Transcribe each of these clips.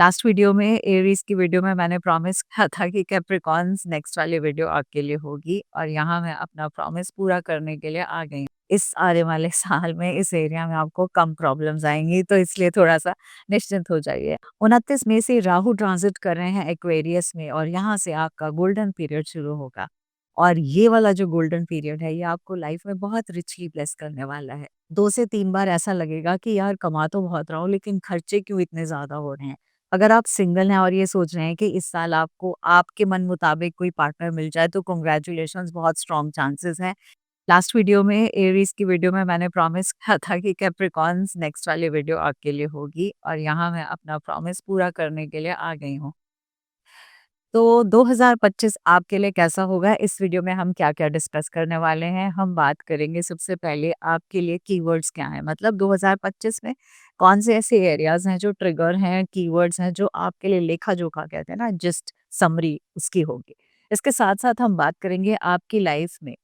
Last video में Aries की video में मैंने प्रॉमिस किया था कि कैप्रिकॉन्स नेक्स्ट वाली वीडियो आपके लिए होगी और यहाँ मैं अपना प्रॉमिस पूरा करने के लिए आ गई हूँ। इस आने वाले साल में इस एरिया में आपको कम प्रॉब्लम्स आएंगी, तो इसलिए थोड़ा सा निश्चिंत हो जाइए। 29 मई से राहु ट्रांजिट कर रहे हैं एक्वेरियस में और यहाँ से आपका गोल्डन पीरियड शुरू होगा। और ये वाला जो गोल्डन पीरियड है, ये आपको लाइफ में बहुत रिचली ब्लेस करने वाला है। 2 से 3 बार ऐसा लगेगा कि यार कमा तो बहुत रहा हूँ, लेकिन खर्चे क्यों इतने ज़्यादा हो रहे हैं। अगर आप सिंगल हैं और ये सोच रहे हैं कि इस साल आपको आपके मन मुताबिक कोई पार्टनर मिल जाए, तो कांग्रेचुलेशंस, बहुत स्ट्रॉन्ग चांसेस हैं। लास्ट वीडियो में एरीज की वीडियो में मैंने प्रॉमिस किया था कि कैप्रिकॉन्स नेक्स्ट वाली वीडियो आपके लिए होगी और यहाँ मैं अपना प्रॉमिस पूरा करने के लिए आ गई हूँ। तो 2025 आपके लिए कैसा होगा, इस वीडियो में हम क्या-क्या डिस्कस करने वाले हैं। हम बात करेंगे सबसे पहले आपके लिए कीवर्ड्स क्या हैं, मतलब 2025 में कौन से ऐसे एरियाज़ हैं जो ट्रिगर हैं, कीवर्ड्स हैं जो आपके लिए लेखा-जोखा कहते हैं ना, जस्ट समरी उसकी होगी। इसके साथ-साथ हम बात करेंगे आपकी लाइफ में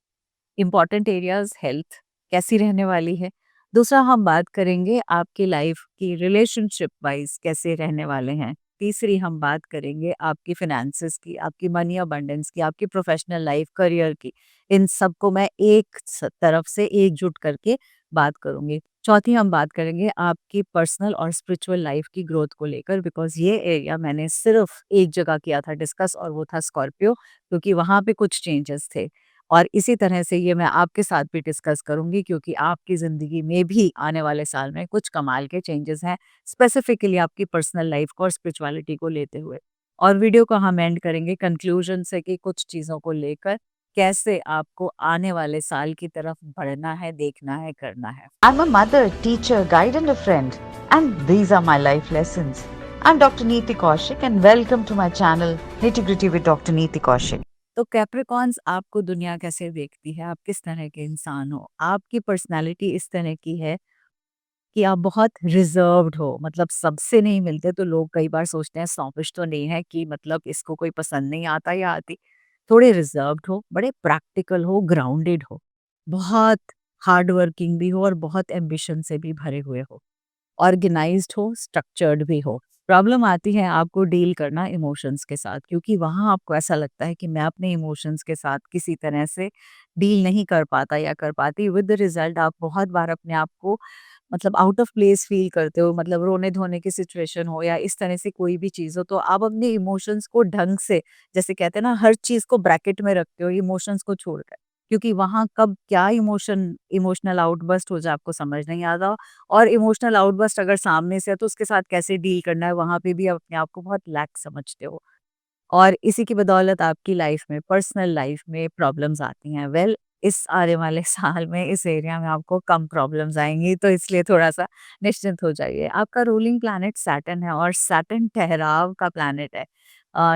इम्पॉर्टेंट एरियाज़, हेल्थ कैसी रहने वाली है। दूसरा हम बात करेंगे आपकी लाइफ की रिलेशनशिप वाइज़ कैसे रहने वाले हैं। तीसरी हम बात करेंगे आपकी फ़िनांसेस की, आपकी मनी अबंडेंस की, आपकी प्रोफ़ेशनल लाइफ, करियर की। इन सबको मैं एक तरफ से एकजुट करके बात करूँगी। चौथी हम बात करेंगे आपकी पर्सनल और स्पिरिचुअल लाइफ की ग्रोथ को लेकर, बिकॉज़ ये एरिया मैंने सिर्फ़ एक जगह किया था डिस्कस और वो था स्कॉर्पियो, क्योंकि वहाँ पे कुछ चेंजेस थे। और इसी तरह से ये मैं आपके साथ भी डिस्कस करूँगी, क्योंकि आपकी ज़िंदगी में भी आने वाले साल में कुछ कमाल के चेंजेस हैं, स्पेसिफिकली आपकी पर्सनल लाइफ को और स्पिरिचुअलिटी को लेते हुए। और वीडियो को हम एंड करेंगे कंक्लूजन से कि कुछ चीज़ों को लेकर कैसे आपको आने वाले साल की तरफ बढ़ना है, देखना है, करना है। I'm a mother, teacher, guide, and a friend, and these are my life lessons. I'm Dr. Neeti Kaushik, and welcome to my channel Nitty Gritty with Dr. Neeti Kaushik. तो कैप्रिकॉन्स, आपको दुनिया कैसे देखती है, आप किस तरह के इंसान हो, आपकी पर्सनैलिटी इस तरह की है कि आप बहुत रिजर्व्ड हो, मतलब सबसे नहीं मिलते तो लोग कई बार सोचते हैं स्नॉबिश तो नहीं है कि मतलब इसको कोई पसंद नहीं आता या आती। थोड़े रिजर्व्ड हो, बड़े प्रैक्टिकल हो, ग्राउंडेड हो, बहुत हार्ड वर्किंग भी हो और बहुत एम्बिशन से भी भरे हुए हो, ऑर्गेनाइज्ड हो, स्ट्रक्चर्ड भी हो। प्रॉब्लम आती है आपको डील करना इमोशंस के साथ, क्योंकि वहाँ आपको ऐसा लगता है कि मैं अपने इमोशंस के साथ किसी तरह से डील नहीं कर पाता या कर पाती। विद द रिजल्ट आप बहुत बार अपने आप को मतलब आउट ऑफ प्लेस फील करते हो, मतलब रोने-धोने की सिचुएशन हो या इस तरह से कोई भी चीज़ हो, तो आप अपने इमोशंस को ढंग से, जैसे कहते हैं ना, हर चीज़ को ब्रैकेट में रखते हो इमोशंस को छोड़कर। क्योंकि वहाँ कब क्या इमोशनल आउटबर्स्ट हो जाए आपको समझ नहीं आता, और इमोशनल आउटबर्स्ट अगर सामने से है तो उसके साथ कैसे डील करना है, वहाँ पे भी आप अपने आप को बहुत लैक समझते हो। और इसी की बदौलत आपकी लाइफ में, पर्सनल लाइफ में प्रॉब्लम्स आती हैं। वेल, इस आने वाले साल में इस एरिया में आपको कम प्रॉब्लम्स आएँगी, तो इसलिए थोड़ा-सा निश्चिंत हो जाइए। आपका रूलिंग प्लैनेट सैटर्न है और सैटर्न ठहराव का प्लैनेट है।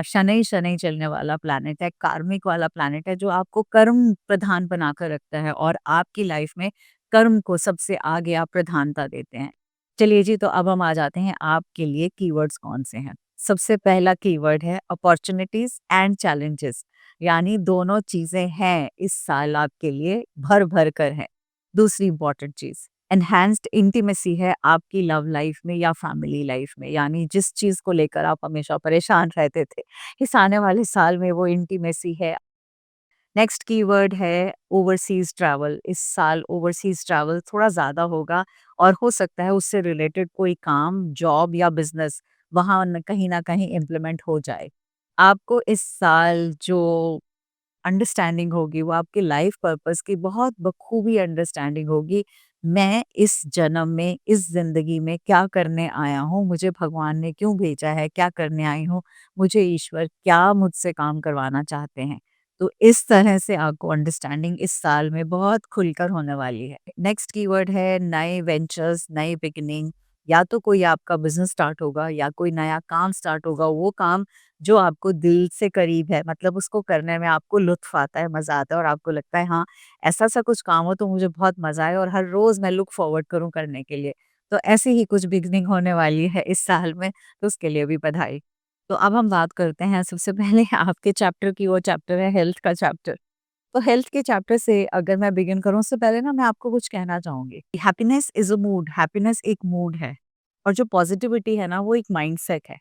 शनि-शनि चलने वाला प्लैनेट है, कार्मिक वाला प्लैनेट है, जो आपको कर्म प्रधान बनाकर रखता है और आपकी लाइफ में कर्म को सबसे आगे आप प्रधानता देते हैं। चलिए जी, तो अब हम आ जाते हैं आपके लिए कीवर्ड्स कौन से हैं। सबसे पहला कीवर्ड है अपॉर्चुनिटीज एंड चैलेंजेस, यानी दोनों चीजें हैं इस साल आपके लिए, भर भर कर है। दूसरी इंपॉर्टेंट चीज एनहांस्ड इंटीमेसी है आपकी लव लाइफ में या फैमिली लाइफ में, यानी जिस चीज को लेकर आप हमेशा परेशान रहते थे, इस आने वाले साल में वो इंटीमेसी है। नेक्स्ट कीवर्ड है ओवरसीज ट्रैवल। इस साल ओवरसीज ट्रैवल थोड़ा ज़्यादा होगा और हो सकता है उससे रिलेटेड कोई काम, जॉब या बिजनेस वहाँ कहीं ना कहीं इम्प्लीमेंट हो जाए। आपको इस साल जो अंडरस्टैंडिंग होगी वो आपके लाइफ पर्पस की बहुत बखूबी अंडरस्टैंडिंग होगी। मैं इस जन्म में, इस ज़िंदगी में क्या करने आया हूँ, मुझे भगवान ने क्यों भेजा है, क्या करने आई हूँ, मुझे ईश्वर क्या मुझसे काम करवाना चाहते हैं। तो इस तरह से आपको अंडरस्टैंडिंग इस साल में बहुत खुलकर होने वाली है। नेक्स्ट कीवर्ड है नए वेंचर्स, नई बिगिनिंग। या तो कोई आपका बिज़नेस स्टार्ट होगा या कोई नया काम स्टार्ट होगा, वो काम जो आपको दिल से करीब है, मतलब उसको करने में आपको लुत्फ़ आता है, मज़ा आता है और आपको लगता है हाँ, ऐसा-सा कुछ काम हो तो मुझे बहुत मज़ा आए और हर रोज़ मैं लुक फॉरवर्ड करूँ करने के लिए। तो ऐसी ही कुछ बिगिनिंग होने वाली है इस साल में, तो उसके लिए भी बधाई। तो अब हम बात करते हैं सबसे पहले आपके चैप्टर की, वो चैप्टर है हेल्थ का चैप्टर। तो हेल्थ के चैप्टर से अगर मैं बिगिन करूँ, उससे पहले ना मैं आपको कुछ कहना चाहूँगी। Happiness is a mood, happiness एक मूड है और जो पॉज़िटिविटी है ना, वो एक माइंडसेट है।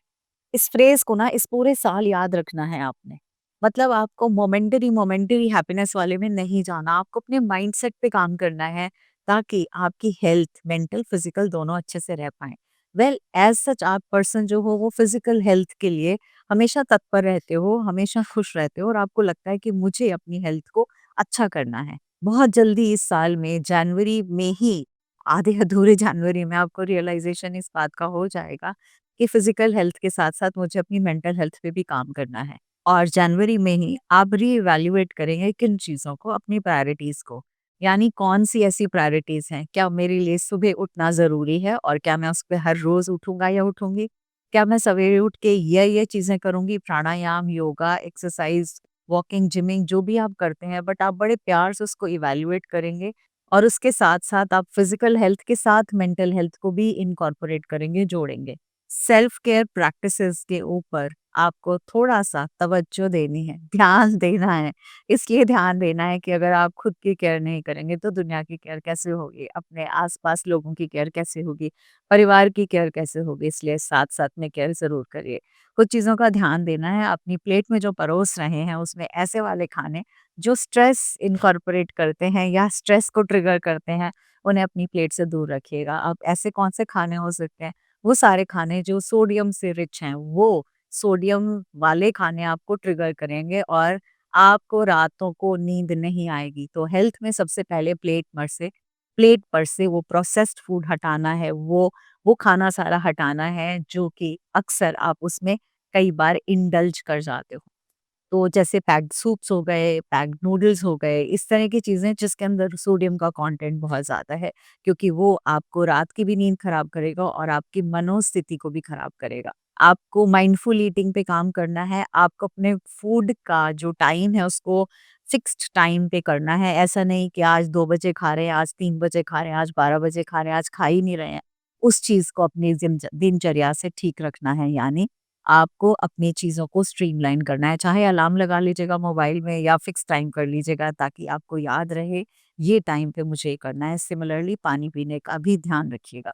इस फ्रेज़ को ना इस पूरे साल याद रखना है आपने। मतलब आपको मोमेंटरी मोमेंटरी हैप्पीनेस वाले में नहीं जाना, आपको अपने माइंडसेट पे काम करना है ताकि आपकी हेल्थ, मेंटल, फिज़िकल दोनों अच्छे से रह पाएँ। वेल एज़ सच आप पर्सन जो हो वो फिज़िकल हेल्थ के लिए हमेशा तत्पर रहते हो, हमेशा खुश रहते हो और आपको लगता है कि मुझे अपनी हेल्थ को अच्छा करना है। बहुत जल्दी इस साल में जनवरी में ही आधे अधूरे जनवरी में आपको रियलाइज़ेशन इस बात का हो जाएगा कि फिजिकल हेल्थ के साथ-साथ मुझे अपनी मेंटल हेल्थ पे भी काम करना है। और जनवरी में ही आप रीइवैल्यूएट करेंगे किन चीज़ों को, अपनी प्रायोरिटीज़ को। यानी कौन-सी ऐसी प्रायोरिटीज़ हैं, क्या मेरे लिए सुबह उठना ज़रूरी है और क्या मैं उस पे हर रोज़ उठूँगा या उठूँगी? क्या मैं सवेरे उठ के ये चीज़ें करूँगी, प्राणायाम, योगा, एक्सरसाइज़, वॉकिंग, जिमिंग जो भी आप करते हैं बट आप बड़े प्यार से उसको इवैल्यूएट करेंगे और उसके साथ-साथ आप फिजिकल हेल्थ के साथ मेंटल हेल्थ को भी इनकॉर्पोरेट करेंगे, जोड़ेंगे। सेल्फ केयर प्रैक्टिसेस के ऊपर आपको थोड़ा-सा तवज्जो देनी है, ध्यान देना है। इसलिए ध्यान देना है कि अगर आप खुद की केयर नहीं करेंगे तो दुनिया की केयर कैसे होगी? अपने आस-पास लोगों की केयर कैसे होगी? परिवार की केयर कैसे होगी? इसलिए साथ-साथ में केयर ज़रूर करिए। कुछ चीज़ों का ध्यान देना है, अपनी प्लेट में जो परोस रहे हैं उसमें ऐसे वाले खाने जो स्ट्रेस इनकॉर्पोरेट करते हैं या स्ट्रेस को ट्रिगर करते हैं, उन्हें अपनी प्लेट से दूर रखिएगा। अब ऐसे कौन से खाने हो सकते हैं? वो सारे खाने जो सोडियम से रिच हैं, वो सोडियम वाले खाने आपको ट्रिगर करेंगे और आपको रातों को नींद नहीं आएगी। तो हेल्थ में सबसे पहले प्लेट पर से वो प्रोसेस्ड फूड हटाना है, वो खाना सारा हटाना है जो कि अक्सर आप उसमें कई बार इंडल्ज कर जाते हो। तो जैसे पैक्ड सूप्स हो गए, पैक्ड नूडल्स हो गए, इस तरह की चीज़ें जिसके अंदर सोडियम का कंटेंट बहुत ज़्यादा है, क्योंकि वो आपको रात की भी नींद खराब करेगा और आपकी मनोस्थिति को भी खराब करेगा। आपको माइंडफुल ईटिंग पे काम करना है, आपको अपने फूड का जो टाइम है उसको फिक्स्ड टाइम पे करना है। ऐसा नहीं कि आज 2 बजे खा रहे हैं, आज 3 बजे खा रहे हैं, आज 12 बजे खा रहे हैं, आज खा ही नहीं रहे हैं। उस चीज़ को अपनी दिनचर्या से ठीक रखना है यानी आपको अपनी चीज़ों को स्ट्रीमलाइन करना है, चाहे अलार्म लगा लीजिएगा मोबाइल में या फिक्स टाइम कर लीजिएगा ताकि आपको याद रहे, ये टाइम पे मुझे ये करना है। सिमिलरली पानी पीने का भी ध्यान रखिएगा।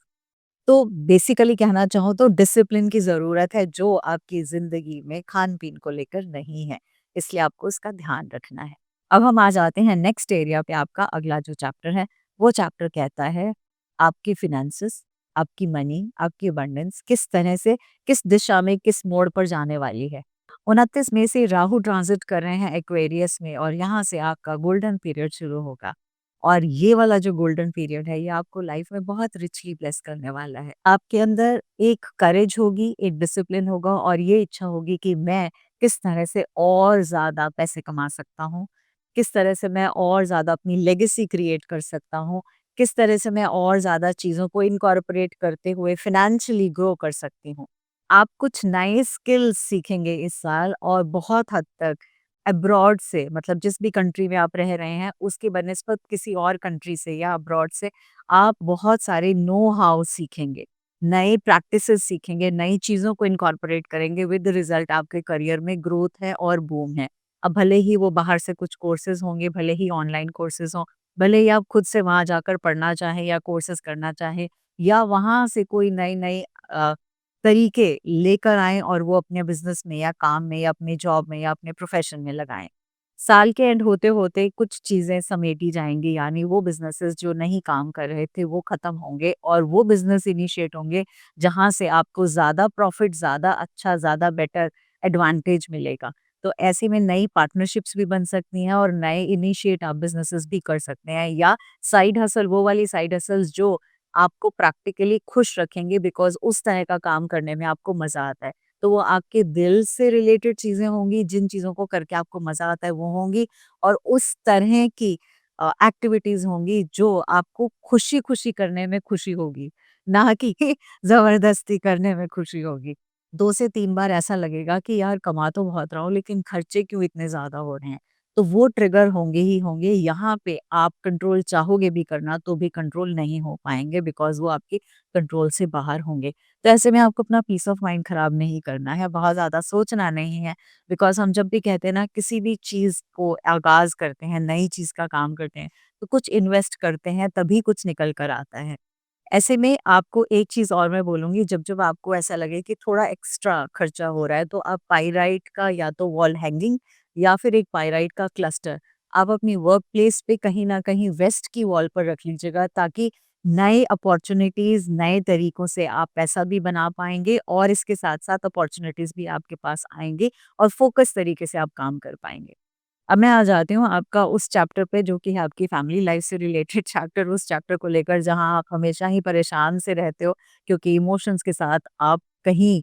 तो बेसिकली कहना चाहूँ तो डिसिप्लिन की ज़रूरत है जो आपकी ज़िंदगी में खान-पीन को लेकर नहीं है, इसलिए आपको इसका ध्यान रखना है। अब हम आ जाते हैं नेक्स्ट एरिया पे आपका अगला जो चैप्टर है, वो चैप्टर कहता है आपकी फिनेंसेस, आपकी मनी, आपकी अबंडेंस किस तरह से, किस दिशा में, किस मोड़ पर जाने वाली है। 29 मई से राहु ट्रांज़िट कर रहे हैं एक्वेरियस में और यहाँ से आपका गोल्डन पीरियड शुरू होगा। और ये वाला जो गोल्डन पीरियड है ये आपको लाइफ में बहुत रिचली ब्लेस करने वाला है। आपके अंदर एक करेज होगी, एक डिसिप्लिन होगा और ये इच्छा होगी कि मैं किस तरह से और ज़्यादा पैसे कमा सकता हूँ, किस तरह से मैं और ज़्यादा अपनी लेगेसी क्रिएट कर सकता हूँ, किस तरह से मैं और ज़्यादा चीज़ों को इनकॉर्पोरेट करते हुए फाइनेंशियली ग्रो कर सकती हूँ। आप कुछ नए स्किल्स सीखेंगे इस साल और बहुत हद तक अब्रॉड से मतलब जिस भी कंट्री में आप रह रहे हैं उसकी बनिस्बत किसी और कंट्री से या अब्रॉड से आप बहुत सारे नो हाउ सीखेंगे, नए प्रैक्टिसेस सीखेंगे, नई चीज़ों को इनकॉर्पोरेट करेंगे विद रिजल्ट आपके करियर में ग्रोथ है और बूम है। अब भले ही वो बाहर से कुछ कोर्सेज़ होंगे, भले ही ऑनलाइन कोर्सेज़ हों, भले ही आप खुद से वहाँ जाकर पढ़ना चाहें या कोर्सेज़ करना चाहें या वहाँ से कोई नई-नई अ, तरीके लेकर आएँ और वो अपने बिज़नेस में या काम में या अपनी जॉब में या अपने प्रोफ़ेशन में लगाएँ। साल के एंड होते-होते कुछ चीज़ें समेटी जाएँगी यानी वो बिज़नेसेस जो नहीं काम कर रहे थे वो ख़त्म होंगे और वो बिज़नेस इनिशिएट होंगे जहाँ से आपको ज़्यादा प्रॉफ़िट, ज़्यादा अच्छा, ज़्यादा बेटर एडवांटेज मिलेगा। तो ऐसे में नई पार्टनरशिप्स भी बन सकती हैं और नए इनिशिएट आप बिज़नेसेस भी कर सकते हैं या साइड हसल वो वाली साइड हसल्स जो आपको प्रैक्टिकली खुश रखेंगे बिकॉज़ उस तरह का काम करने में आपको मज़ा आता है। तो वो आपके दिल से रिलेटेड चीज़ें होंगी, जिन चीज़ों को करके आपको मज़ा आता है वो होंगी और उस तरह की एक्टिविटीज़ होंगी जो आपको खुशी-खुशी करने में खुशी होगी, ना कि ज़बरदस्ती करने में खुशी होगी। 2 से 3 बार ऐसा लगेगा कि यार कमा तो बहुत रहा हूँ लेकिन खर्चे क्यों इतने ज़्यादा हो रहे हैं? तो वो ट्रिगर होंगे ही होंगे, यहाँ पे आप कंट्रोल चाहोगे भी करना तो भी कंट्रोल नहीं हो पाएँगे बिकॉज़ वो आपके कंट्रोल से बाहर होंगे। तो ऐसे में आपको अपना पीस ऑफ माइंड खराब नहीं करना है, बहुत ज़्यादा सोचना नहीं है बिकॉज़ हम जब भी कहते हैं ना किसी भी चीज़ को आगाज़ करते हैं, नई चीज़ का काम करते हैं, तो कुछ इन्वेस्ट करते हैं तभी कुछ निकल कर आता है। ऐसे में आपको एक चीज़ और मैं बोलूँगी, जब-जब आपको ऐसा लगे कि थोड़ा एक्स्ट्रा खर्चा हो रहा है, तो आप पाइराइट का या तो वॉल हैंगिंग या फिर एक पाइराइट का क्लस्टर आप अपनी वर्क प्लेस पे कहीं न कहीं वेस्ट की वॉल पर रख लीजिएगा, ताकि नए अपॉर्च्युनिटीज़, नए तरीकों से आप पैसा भी बना पाएँगे और इसके साथ-साथ अपॉर्च्युनिटीज़ भी आपके पास आएँगे और फ़ोकस तरीके से आप काम कर पाएँगे। अब मैं आ जाती हूँ आपका उस चैप्टर पे जो कि है आपकी फैमिली लाइफ से रिलेटेड चैप्टर, उस चैप्टर को लेकर जहाँ आप हमेशा ही परेशान से रहते हो क्योंकि इमोशंस के साथ आप कहीं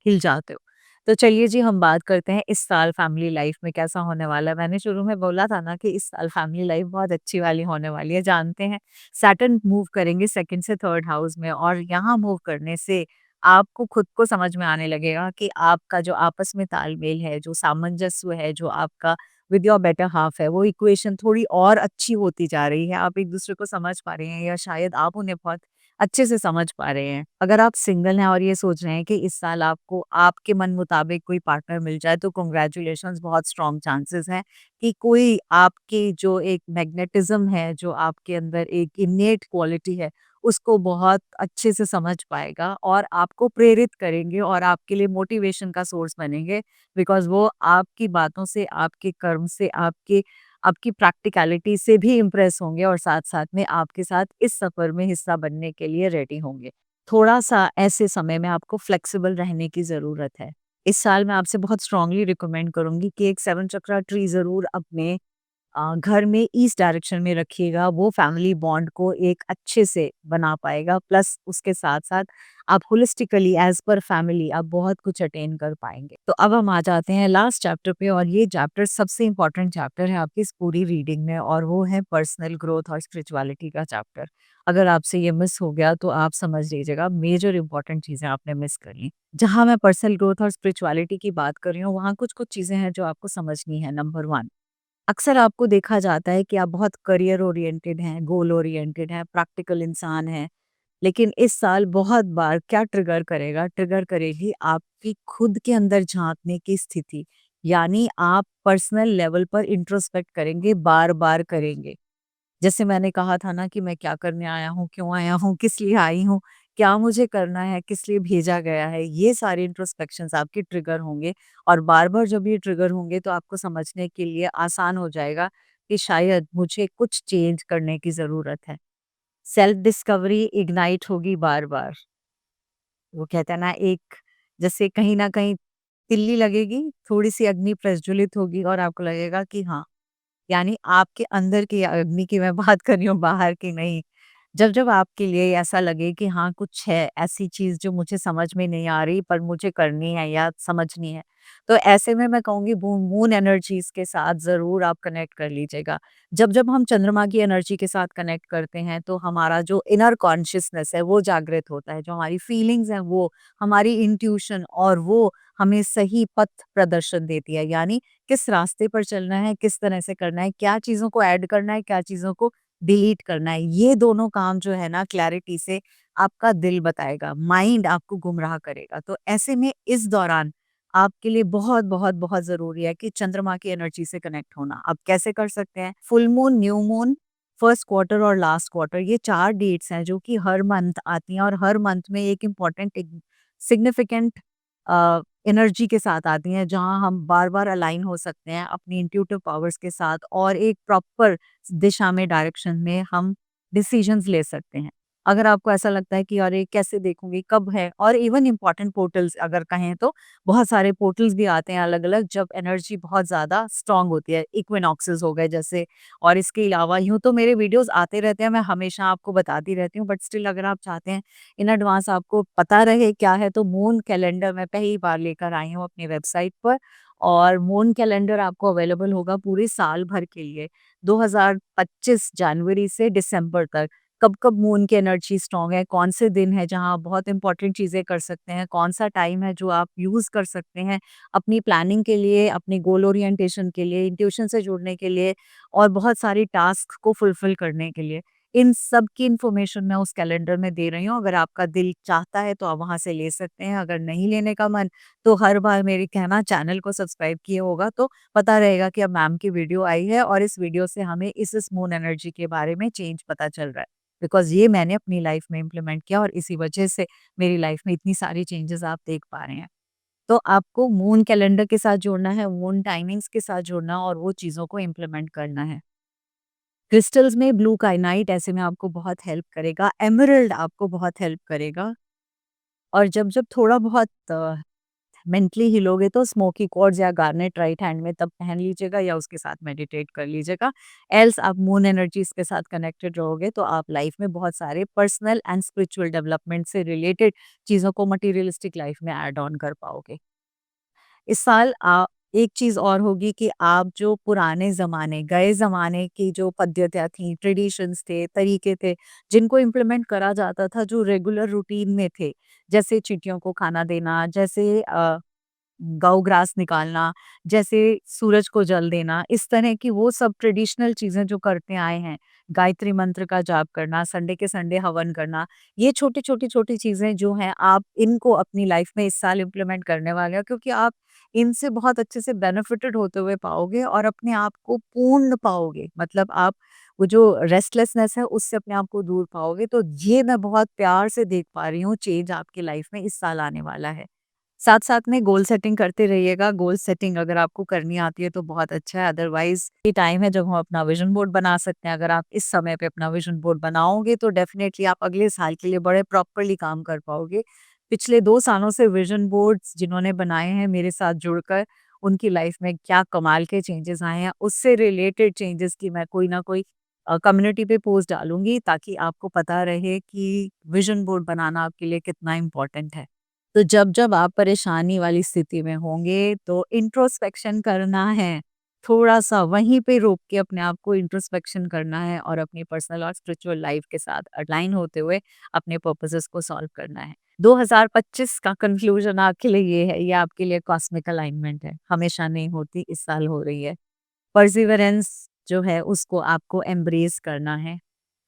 हिल जाते हो। तो चलिए जी, हम बात करते हैं इस साल फैमिली लाइफ में कैसा होने वाला है। मैंने शुरू में बोला था ना कि इस साल फैमिली लाइफ बहुत अच्छी वाली होने वाली है। जानते हैं सैटर्न मूव करेंगे सेकंड से थर्ड हाउस में और यहाँ मूव करने से आपको खुद को समझ में आने लगेगा कि आपका जो आपस में तालमेल है, जो सामंजस्य है, जो आपका विद योर बेटर हाल्फ है, वो इक्वेशन थोड़ी और अच्छी होती जा रही है। आप एक-दूसरे को समझ पा रहे हैं या शायद आप उन्हें बहुत अच्छे से समझ पा रहे हैं। अगर आप सिंगल हैं और ये सोच रहे हैं कि इस साल आपको आपके मन मुताबिक कोई पार्टनर मिल जाए, तो कांग्रेचुलेशंस, बहुत स्ट्रॉन्ग चांसेस हैं कि कोई आपकी जो एक मैग्नेटिज्म है, जो आपके अंदर एक इन्नेट क्वालिटी है, उसको बहुत अच्छे से समझ पाएगा और आपको प्रेरित करेंगे और आपके लिए मोटिवेशन का सोर्स बनेंगे, बिकॉज़ वो आपकी बातों से, आपके कर्म से, आपकी प्रैक्टिकैलिटी से भी इम्प्रेस होंगे और साथ-साथ में आपके साथ इस सफ़र में हिस्सा बनने के लिए रेडी होंगे। थोड़ा-सा ऐसे समय में आपको फ्लेक्सिबल रहने की ज़रूरत है। इस साल मैं आपसे बहुत स्ट्रांगली रिकमेंड करूँगी कि एक 7 चक्रा ट्री ज़रूर अपने घर में ईस्ट डायरेक्शन में रखिएगा, वो फैमिली बॉन्ड को एक अच्छे से बना पाएगा। प्लस उसके साथ-साथ आप होलिस्टिकली एज़ पर फैमिली आप बहुत कुछ अटेन कर पाएँगे। तो अब हम आ जाते हैं लास्ट चैप्टर पे और ये चैप्टर सबसे इम्पोर्टेंट चैप्टर है आपकी इस पूरी रीडिंग में और वो है पर्सनल ग्रोथ और स्पिरिचुअलिटी का चैप्टर। अगर आपसे ये मिस हो गया तो आप समझ लीजिएगा मेजर इम्पोर्टेंट चीज़ें आपने मिस कर ली। जहाँ मैं पर्सनल ग्रोथ और स्पिरिचुअलिटी की बात कर रही हूँ, वहाँ कुछ-कुछ चीज़ें हैं जो आपको समझनी है। नंबर 1, अक्सर आपको देखा जाता है कि आप बहुत करियर ओरिएंटेड हैं, गोल ओरिएंटेड हैं, प्रैक्टिकल इंसान हैं। लेकिन इस साल बहुत बार क्या ट्रिगर करेगी आपकी खुद के अंदर झाँकने की स्थिति। यानी आप पर्सनल लेवल पर इंट्रोस्पेक्ट करेंगे, बार-बार करेंगे। जैसे मैंने कहा था ना कि मैं क्या करने आया हूँ, क्यों आया हूँ, किस लिए आई हूँ, क्या मुझे करना है, किस लिए भेजा गया है, ये सारे इंट्रोस्पेक्शंस आपके ट्रिगर होंगे और बार-बार जब ये ट्रिगर होंगे तो आपको समझने के लिए आसान हो जाएगा कि शायद मुझे कुछ चेंज करने की ज़रूरत है। सेल्फ डिस्कवरी इग्नाइट होगी बार-बार। वो कहते हैं ना, एक जैसे कहीं न कहीं तिल्ली लगेगी, थोड़ी-सी अग्नि प्रज्वलित होगी और आपको लगेगा कि हाँ, यानी आपके अंदर की अग्नि की मैं बात कर रही हूँ, बाहर की नहीं। जब-जब आपके लिए ऐसा लगे कि हाँ, कुछ है ऐसी चीज़ जो मुझे समझ में नहीं आ रही पर मुझे करनी है या समझनी है, तो ऐसे में मैं कहूँगी मून एनर्जीज़ के साथ ज़रूर आप कनेक्ट कर लीजिएगा। जब-जब हम चंद्रमा की एनर्जी के साथ कनेक्ट करते हैं, तो हमारा जो इनर कॉन्शसनेस है वो जागृत होता है, जो हमारी फीलिंग्स हैं वो, हमारी इंट्यूशन और वो हमें सही पथ प्रदर्शन देती है। यानी किस रास्ते पर चलना है, किस तरह से करना है, क्या चीज़ों को ऐड करना है, क्या चीज़ों को डिलीट करना है। ये दोनों काम जो है ना क्लैरिटी से आपका दिल बताएगा, माइंड आपको गुमराह करेगा। तो ऐसे में इस दौरान आपके लिए बहुत, बहुत, बहुत ज़रूरी है कि चंद्रमा की एनर्जी से कनेक्ट होना। आप कैसे कर सकते हैं? Full moon, new moon, first quarter और लास्ट क्वार्टर, ये 4 डेट्स हैं जो कि हर मंथ आती हैं और हर मंथ में एक इम्पोर्टेंट एक सिग्निफिकेंट एनर्जी के साथ आती हैं, जहाँ हम बार-बार अलाइन हो सकते हैं अपनी इंट्यूटिव पावर्स के साथ और एक प्रॉपर दिशा में, डायरेक्शन में हम डिसीजंस ले सकते हैं। अगर आपको ऐसा लगता है कि अरे कैसे देखूँगी, कब है, और इवन इम्पोर्टेंट पोर्टल्स अगर कहें तो बहुत सारे पोर्टल्स भी आते हैं अलग-अलग जब एनर्जी बहुत ज़्यादा स्ट्रॉन्ग होती है। इक्विनॉक्सेस हो गए जैसे, और इसके अलावा यूँ तो मेरे वीडियोज़ आते रहते हैं, मैं हमेशा आपको बताती रहती हूँ, बट स्टिल अगर आप चाहते हैं इन एडवांस आपको पता रहे क्या है, तो मून कैलेंडर मैं पहली बार लेकर आई हूँ अपनी वेबसाइट पर और मून कैलेंडर आपको अवेलेबल होगा पूरे साल भर के लिए, 2025 जनवरी से दिसंबर तक। कब-कब मून की एनर्जी स्ट्रॉन्ग है, कौन से दिन है जहाँ आप बहुत इंपॉर्टेंट चीज़ें कर सकते हैं, कौन-सा टाइम है जो आप यूज़ कर सकते हैं अपनी प्लानिंग के लिए, अपनी गोल ओरिएंटेशन के लिए, इंट्यूशन से जुड़ने के लिए और बहुत सारी टास्क को फुलफिल करने के लिए। इन सब की इन्फॉर्मेशन मैं उस कैलेंडर में दे रही हूँ, अगर आपका दिल चाहता है तो आप वहाँ से ले सकते हैं, अगर नहीं लेने का मन, तो हर बार मेरी कहना चैनल को सब्सक्राइब किए होगा तो पता रहेगा कि अब मैम की वीडियो आई है और इस वीडियो से हमें इस मून एनर्जी के बारे में चेंज पता चल रहा है। बिकॉज़ ये मैंने अपनी लाइफ़ में इम्प्लीमेंट किया और इसी वजह से मेरी लाइफ़ में इतनी सारी चेंजेज़ आप देख पा रहे हैं। तो आपको मून कैलेंडर के साथ जुड़ना है, मून टाइमिंग्स के साथ जुड़ना और वो चीज़ों को इम्प्लीमेंट करना है। क्रिस्टल्स में ब्लू काइनाइट ऐसे में आपको बहुत हेल्प करेगा, एमराल्ड आपको बहुत हेल्प करेगा और जब-जब थोड़ा बहुत मेंटली हिलोगे तो स्मोकी क्वार्ट्ज या गार्नेट राइट हैंड में तब पहन लीजिएगा या उसके साथ मेडिटेट कर लीजिएगा। एल्स आप मून एनर्जीज़ के साथ कनेक्टेड रहोगे तो आप लाइफ में बहुत सारे पर्सनल एंड स्पिरिचुअल डेवलपमेंट से रिलेटेड चीज़ों को मटेरियलिस्टिक लाइफ में ऐड ऑन कर पाओगे। इस साल एक चीज़ और होगी कि आप जो पुराने ज़माने, गए ज़माने की जो पद्धतियाँ थी, ट्रेडिशंस थे, तरीके थे, जिनको इम्प्लीमेंट करा जाता था, जो रेगुलर रूटीन में थे, जैसे चींटियों को खाना देना, जैसे गौ ग्रास निकालना, जैसे सूरज को जल देना, इस तरह की वो सब ट्रेडिशनल चीज़ें जो करते आए हैं, गायत्री मंत्र का जाप करना, संडे के संडे हवन करना, ये छोटी-छोटी चीज़ें जो हैं, आप इनको अपनी लाइफ में इस साल इम्प्लीमेंट करने वाले हो क्योंकि आप इनसे बहुत अच्छे से बेनिफिटेड होते हुए पाओगे और अपने आप को पूर्ण पाओगे। मतलब आप वो जो रेस्टलेसनेस है, उससे अपने आप को दूर पाओगे। तो ये मैं बहुत प्यार से देख पा रही हूँ चेंज आपकी लाइफ में इस साल आने वाला है। साथ-साथ में गोल सेटिंग करते रहिएगा। गोल सेटिंग अगर आपको करनी आती है तो बहुत अच्छा है, अदरवाइज़ ये टाइम है जब हम अपना विज़न बोर्ड बना सकते हैं। अगर आप इस समय पे अपना विज़न बोर्ड बनाओगे तो डेफ़िनेटली आप अगले साल के लिए बड़े प्रॉपरली काम कर पाओगे। पिछले 2 सालों से विज़न बोर्ड्स जिन्होंने बनाए हैं मेरे साथ जुड़कर, उनकी लाइफ़ में क्या कमाल के चेंजेज़ आए हैं, उससे रिलेटेड चेंजेज़ की मैं कोई ना कोई कम्युनिटी पे पोस्ट डालूँगी ताकि आपको पता रहे कि विज़न बोर्ड बनाना आपके लिए कितना इम्पोर्टेंट है। तो जब-जब आप परेशानी वाली स्थिति में होंगे, तो इंट्रोस्पेक्शन करना है। थोड़ा-सा वहीं पे रोक के अपने आप को इंट्रोस्पेक्शन करना है और अपनी पर्सनल और स्पिरिचुअल लाइफ के साथ अलाइन होते हुए अपने पर्पसेस को सॉल्व करना है। 2025 का कंक्लूजन आपके लिए ये है, ये आपके लिए कॉस्मिक अलाइनमेंट है। हमेशा नहीं होती, इस साल हो रही है। परसिवरेंस जो है उसको आपको एम्ब्रेस करना है।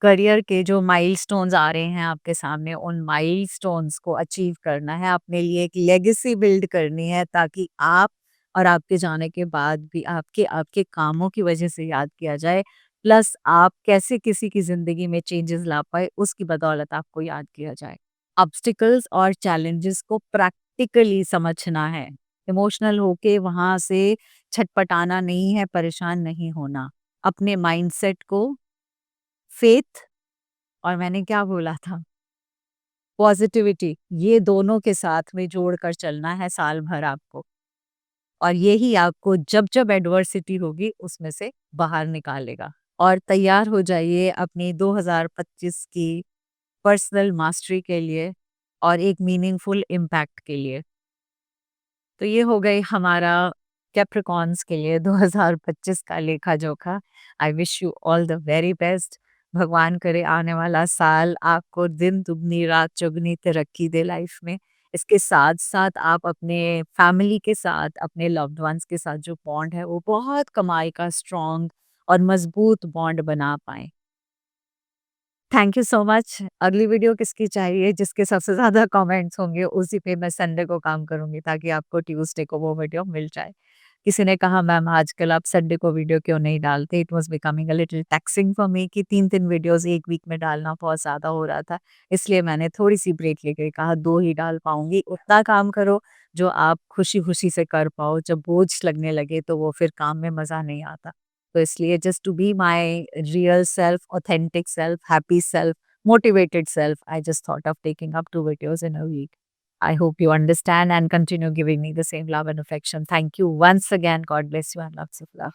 करियर के जो माइलस्टोन्स आ रहे हैं आपके सामने उन माइलस्टोन्स को अचीव करना है, अपने लिए एक लेगेसी बिल्ड करनी है ताकि आप और आपके जाने के बाद भी आपके आपके कामों की वजह से याद किया जाए। प्लस आप कैसे किसी की ज़िंदगी में चेंजेस ला पाए उसकी बदौलत आपको याद किया जाए। ऑब्स्टिकल्स और चैलेंजेस को प्रैक्टिकली समझना है। इमोशनल होके वहाँ से छटपटाना नहीं है, परेशान नहीं होना। अपने माइंडसेट को फेथ और मैंने क्या बोला था? पॉज़िटिविटी, ये दोनों के साथ में जोड़कर चलना है साल भर आपको और यही आपको जब-जब एडversiटी होगी उसमें से बाहर निकालेगा। और तैयार हो जाइए अपनी 2025 की पर्सनल मास्टरी के लिए और एक मीनिंगफुल इम्पैक्ट के लिए। तो ये हो गई हमारा कैप्रिकॉर्न्स के लिए 2025 का लेखा-जोखा। I wish you all the very best. भगवान करे आने वाला साल आपको दिन दुगनी रात चौगुनी तरक्की दे लाइफ में। इसके साथ-साथ आप अपने फैमिली के साथ, अपने लव्ड वन्स के साथ जो बॉन्ड है वो बहुत कमाई का स्ट्रॉन्ग और मजबूत बॉन्ड बना पाएँ। Thank you so much. अगली वीडियो किसकी चाहिए? जिसके सबसे ज़्यादा कमेंट्स होंगे उसी पे मैं संडे को काम करूँगी ताकि आपको ट्यूसडे को वो वीडियो मिल जाए। किसी ने कहा मैम आजकल आप संडे को वीडियो क्यों नहीं डालते? It was becoming a little taxing for me कि 3-3 वीडियोज़ 1 वीक में डालना बहुत ज़्यादा हो रहा था। इसलिए मैंने थोड़ी-सी ब्रेक लेके कहा 2 ही डाल पाऊँगी। उतना काम करो जो आप खुशी-खुशी से कर पाओ। जब बोझ लगने लगे तो वो फिर काम में मज़ा नहीं आता। तो इसलिए just to be my real self, authentic self, happy self, motivated self, I just thought of taking up 2 videos in a week. I hope you understand and continue giving me the same love and affection. Thank you once again. God bless you and lots of love.